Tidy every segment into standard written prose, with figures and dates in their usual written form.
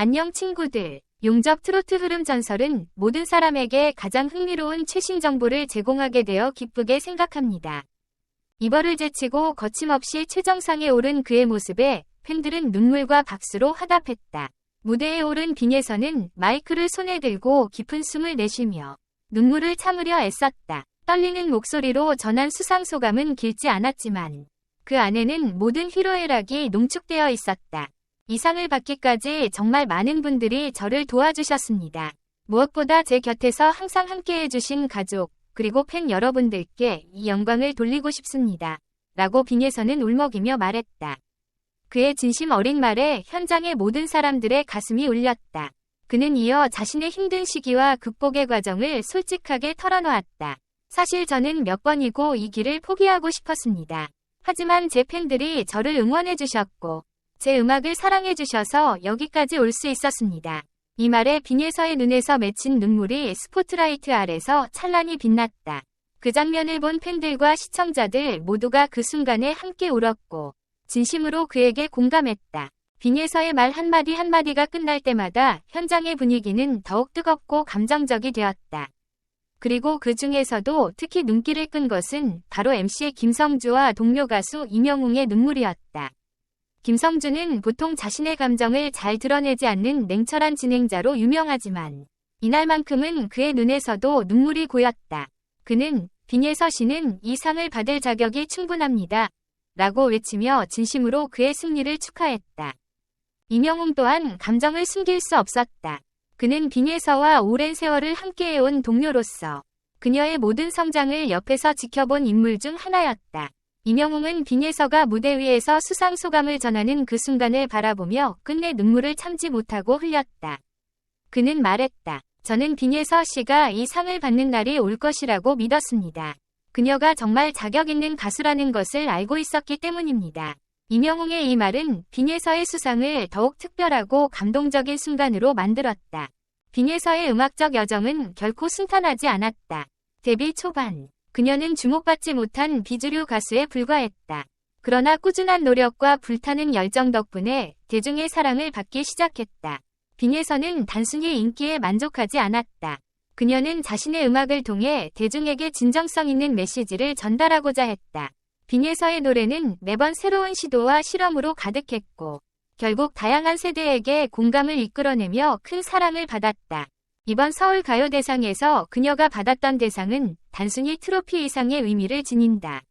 안녕 친구들. 용접 트로트 흐름 전설은 모든 사람에게 가장 흥미로운 최신 정보를 제공하게 되어 기쁘게 생각합니다. 이별을 제치고 거침없이 최정상에 오른 그의 모습에 팬들은 눈물과 박수로 화답했다. 무대에 오른 빈예선은 마이크를 손에 들고 깊은 숨을 내쉬며 눈물을 참으려 애썼다. 떨리는 목소리로 전한 수상 소감은 길지 않았지만 그 안에는 모든 희로애락이 농축되어 있었다. 이 상을 받기까지 정말 많은 분들이 저를 도와주셨습니다. 무엇보다 제 곁에서 항상 함께해주신 가족, 그리고 팬 여러분들께 이 영광을 돌리고 싶습니다. 라고 빈예선은 울먹이며 말했다. 그의 진심 어린 말에 현장의 모든 사람들의 가슴이 울렸다. 그는 이어 자신의 힘든 시기와 극복의 과정을 솔직하게 털어놓았다. 사실 저는 몇 번이고 이 길을 포기하고 싶었습니다. 하지만 제 팬들이 저를 응원해주셨고 제 음악을 사랑해주셔서 여기까지 올 수 있었습니다. 이 말에 빈예서의 눈에서 맺힌 눈물이 스포트라이트 아래서 찬란히 빛났다. 그 장면을 본 팬들과 시청자들 모두가 그 순간에 함께 울었고 진심으로 그에게 공감했다. 빈예서의 말 한마디 한마디가 끝날 때마다 현장의 분위기는 더욱 뜨겁고 감정적이 되었다. 그리고 그 중에서도 특히 눈길을 끈 것은 바로 MC 김성주와 동료 가수 임영웅의 눈물이었다. 김성주는 보통 자신의 감정을 잘 드러내지 않는 냉철한 진행자로 유명하지만 이날만큼은 그의 눈에서도 눈물이 고였다. 그는 빈예서 씨는 이 상을 받을 자격이 충분합니다. 라고 외치며 진심으로 그의 승리를 축하했다. 임영웅 또한 감정을 숨길 수 없었다. 그는 빈예서와 오랜 세월을 함께해온 동료로서 그녀의 모든 성장을 옆에서 지켜본 인물 중 하나였다. 임영웅은 빈예서가 무대 위에서 수상 소감을 전하는 그 순간을 바라보며 끝내 눈물을 참지 못하고 흘렸다. 그는 말했다. 저는 빈예서 씨가 이 상을 받는 날이 올 것이라고 믿었습니다. 그녀가 정말 자격 있는 가수라는 것을 알고 있었기 때문입니다. 임영웅의 이 말은 빈예서의 수상을 더욱 특별하고 감동적인 순간으로 만들었다. 빈예서의 음악적 여정은 결코 순탄하지 않았다. 데뷔 초반 그녀는 주목받지 못한 비주류 가수에 불과했다. 그러나 꾸준한 노력과 불타는 열정 덕분에 대중의 사랑을 받기 시작했다. 빈예서는 단순히 인기에 만족하지 않았다. 그녀는 자신의 음악을 통해 대중에게 진정성 있는 메시지를 전달하고자 했다. 빈예서의 노래는 매번 새로운 시도와 실험으로 가득했고 결국 다양한 세대에게 공감을 이끌어내며 큰 사랑을 받았다. 이번 서울가요대상에서 그녀가 받았던 대상은 단순히 트로피 이상의 의미를 지닌다.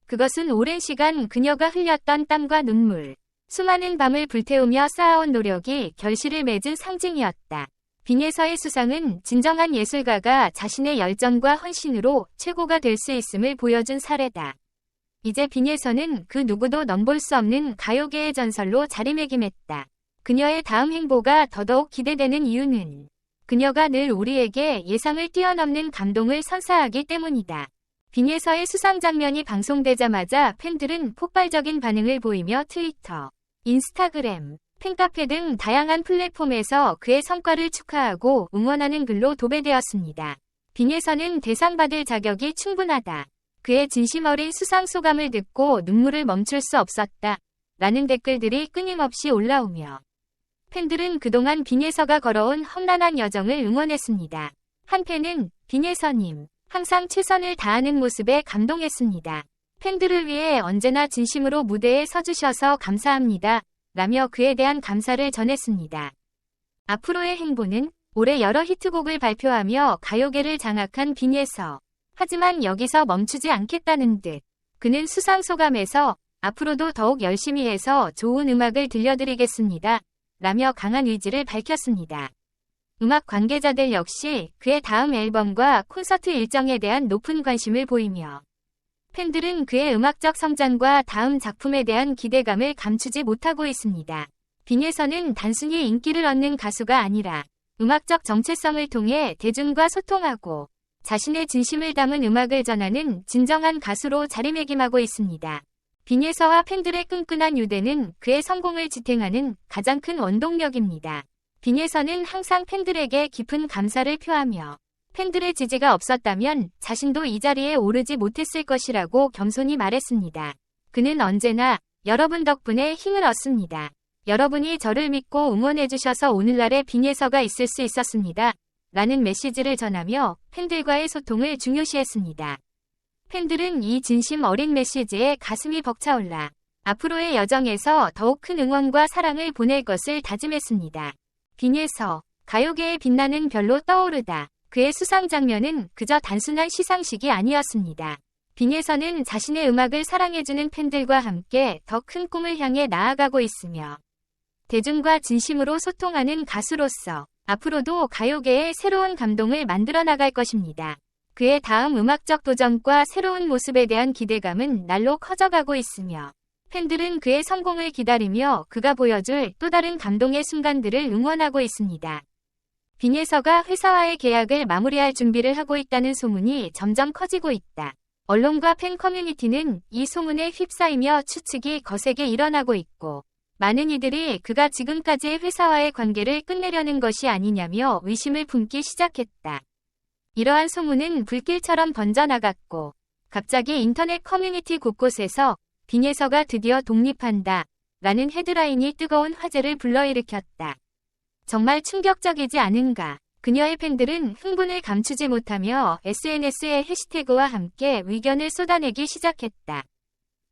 그것은 오랜 시간 그녀가 흘렸던 땀과 눈물, 수많은 밤을 불태우며 쌓아온 노력이 결실을 맺은 상징이었다. 빈예서의 수상은 진정한 예술가가 자신의 열정과 헌신으로 최고가 될 수 있음을 보여준 사례다. 이제 빈예서는 그 누구도 넘볼 수 없는 가요계의 전설로 자리매김했다. 그녀의 다음 행보가 더더욱 기대되는 이유는 그녀가 늘 우리에게 예상을 뛰어넘는 감동을 선사하기 때문이다. 빈예서의 수상 장면이 방송되자마자 팬들은 폭발적인 반응을 보이며 트위터, 인스타그램, 팬카페 등 다양한 플랫폼에서 그의 성과를 축하하고 응원하는 글로 도배되었습니다. 빈예서는 대상 받을 자격이 충분하다. 그의 진심 어린 수상 소감을 듣고 눈물을 멈출 수 없었다. 라는 댓글들이 끊임없이 올라오며 팬들은 그동안 빈예서가 걸어온 험난한 여정을 응원했습니다. 한 팬은 빈예서님, 항상 최선을 다하는 모습에 감동했습니다. 팬들을 위해 언제나 진심으로 무대에 서주셔서 감사합니다. 라며 그에 대한 감사를 전했습니다. 앞으로의 행보는 올해 여러 히트곡을 발표하며 가요계를 장악한 빈예서. 하지만 여기서 멈추지 않겠다는 듯 그는 수상 소감에서 앞으로도 더욱 열심히 해서 좋은 음악을 들려드리겠습니다. 라며 강한 의지를 밝혔습니다. 음악 관계자들 역시 그의 다음 앨범과 콘서트 일정에 대한 높은 관심을 보이며 팬들은 그의 음악적 성장과 다음 작품에 대한 기대감을 감추지 못하고 있습니다. 빈예서는 단순히 인기를 얻는 가수가 아니라 음악적 정체성을 통해 대중과 소통하고 자신의 진심을 담은 음악을 전하는 진정한 가수로 자리매김하고 있습니다. 빈예서와 팬들의 끈끈한 유대는 그의 성공을 지탱하는 가장 큰 원동력입니다. 빈예서는 항상 팬들에게 깊은 감사를 표하며 팬들의 지지가 없었다면 자신도 이 자리에 오르지 못했을 것이라고 겸손히 말했습니다. 그는 언제나 여러분 덕분에 힘을 얻습니다. 여러분이 저를 믿고 응원해주셔서 오늘날의 빈예서가 있을 수 있었습니다. 라는 메시지를 전하며 팬들과의 소통을 중요시했습니다. 팬들은 이 진심 어린 메시지에 가슴이 벅차올라 앞으로의 여정에서 더욱 큰 응원과 사랑을 보낼 것을 다짐했습니다. 빈예서, 가요계의 빛나는 별로 떠오르다. 그의 수상 장면은 그저 단순한 시상식이 아니었습니다. 빈예서는 자신의 음악을 사랑해주는 팬들과 함께 더 큰 꿈을 향해 나아가고 있으며 대중과 진심으로 소통하는 가수로서 앞으로도 가요계에 새로운 감동을 만들어 나갈 것입니다. 그의 다음 음악적 도전과 새로운 모습에 대한 기대감은 날로 커져가고 있으며 팬들은 그의 성공을 기다리며 그가 보여줄 또 다른 감동의 순간들을 응원하고 있습니다. 빈예서가 회사와의 계약을 마무리할 준비를 하고 있다는 소문이 점점 커지고 있다. 언론과 팬 커뮤니티는 이 소문에 휩싸이며 추측이 거세게 일어나고 있고 많은 이들이 그가 지금까지의 회사와의 관계를 끝내려는 것이 아니냐며 의심을 품기 시작했다. 이러한 소문은 불길처럼 번져나갔고 갑자기 인터넷 커뮤니티 곳곳에서 빈예서가 드디어 독립한다 라는 헤드라인이 뜨거운 화제를 불러일으켰다. 정말 충격적이지 않은가? 그녀의 팬들은 흥분을 감추지 못하며 SNS의 해시태그와 함께 의견을 쏟아내기 시작했다.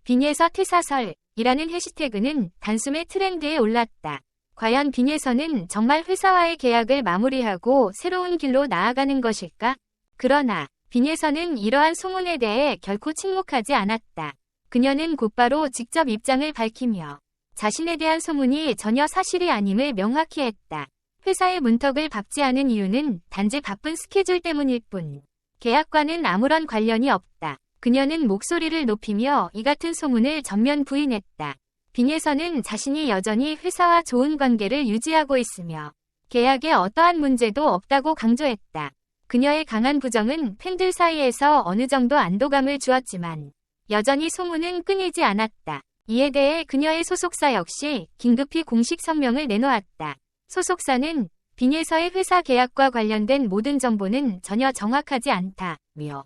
빈예서 퇴사설이라는 해시태그는 단숨에 트렌드에 올랐다. 과연 빈예서는 정말 회사와의 계약을 마무리하고 새로운 길로 나아가는 것일까? 그러나 빈예서는 이러한 소문에 대해 결코 침묵하지 않았다. 그녀는 곧바로 직접 입장을 밝히며 자신에 대한 소문이 전혀 사실이 아님을 명확히 했다. 회사의 문턱을 밟지 않은 이유는 단지 바쁜 스케줄 때문일 뿐. 계약과는 아무런 관련이 없다. 그녀는 목소리를 높이며 이 같은 소문을 전면 부인했다. 빈예서는 자신이 여전히 회사와 좋은 관계를 유지하고 있으며 계약에 어떠한 문제도 없다고 강조했다. 그녀의 강한 부정은 팬들 사이에서 어느 정도 안도감을 주었지만 여전히 소문은 끊이지 않았다. 이에 대해 그녀의 소속사 역시 긴급히 공식 성명을 내놓았다. 소속사는 빈예서의 회사 계약과 관련된 모든 정보는 전혀 정확하지 않다며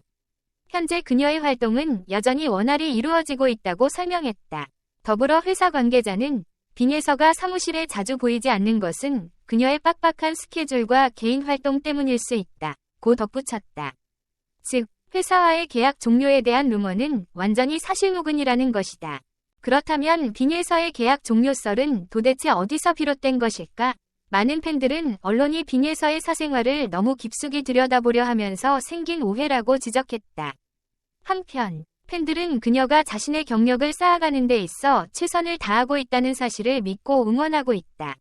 현재 그녀의 활동은 여전히 원활히 이루어지고 있다고 설명했다. 더불어 회사 관계자는 빈예서가 사무실에 자주 보이지 않는 것은 그녀의 빡빡한 스케줄과 개인 활동 때문일 수 있다. 고 덧붙였다. 즉, 회사와의 계약 종료에 대한 루머는 완전히 사실무근이라는 것이다. 그렇다면 빈예서의 계약 종료설은 도대체 어디서 비롯된 것일까? 많은 팬들은 언론이 빈예서의 사생활을 너무 깊숙이 들여다보려 하면서 생긴 오해라고 지적했다. 한편 팬들은 그녀가 자신의 경력을 쌓아가는 데 있어 최선을 다하고 있다는 사실을 믿고 응원하고 있다.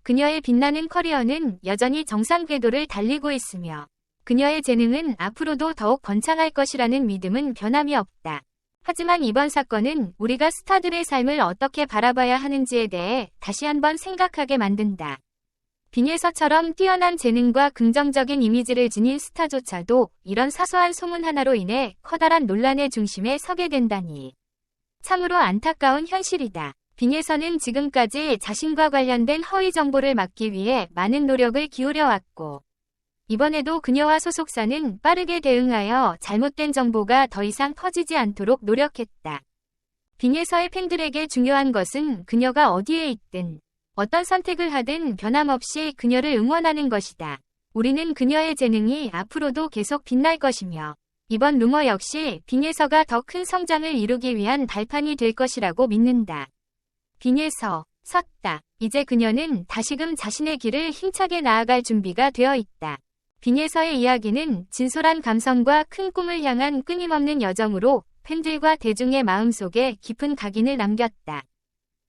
그녀의 빛나는 커리어는 여전히 정상 궤도를 달리고 있으며 그녀의 재능은 앞으로도 더욱 번창할 것이라는 믿음은 변함이 없다. 하지만 이번 사건은 우리가 스타들의 삶을 어떻게 바라봐야 하는지에 대해 다시 한번 생각하게 만든다. 빈예서처럼 뛰어난 재능과 긍정적인 이미지를 지닌 스타조차도 이런 사소한 소문 하나로 인해 커다란 논란의 중심에 서게 된다니 참으로 안타까운 현실이다. 빈예서는 지금까지 자신과 관련된 허위 정보를 막기 위해 많은 노력을 기울여왔고 이번에도 그녀와 소속사는 빠르게 대응하여 잘못된 정보가 더 이상 퍼지지 않도록 노력했다. 빈예서의 팬들에게 중요한 것은 그녀가 어디에 있든 어떤 선택을 하든 변함없이 그녀를 응원하는 것이다. 우리는 그녀의 재능이 앞으로도 계속 빛날 것이며 이번 루머 역시 빈예서가 더 큰 성장을 이루기 위한 발판이 될 것이라고 믿는다. 빈예서, 섰다. 이제 그녀는 다시금 자신의 길을 힘차게 나아갈 준비가 되어 있다. 빈예서의 이야기는 진솔한 감성과 큰 꿈을 향한 끊임없는 여정으로 팬들과 대중의 마음속에 깊은 각인을 남겼다.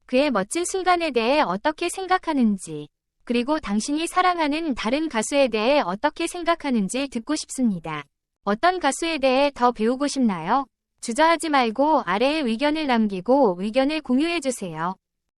그의 멋진 순간에 대해 어떻게 생각하는지, 그리고 당신이 사랑하는 다른 가수에 대해 어떻게 생각하는지 듣고 싶습니다. 어떤 가수에 대해 더 배우고 싶나요? 주저하지 말고 아래에 의견을 남기고 의견을 공유해주세요.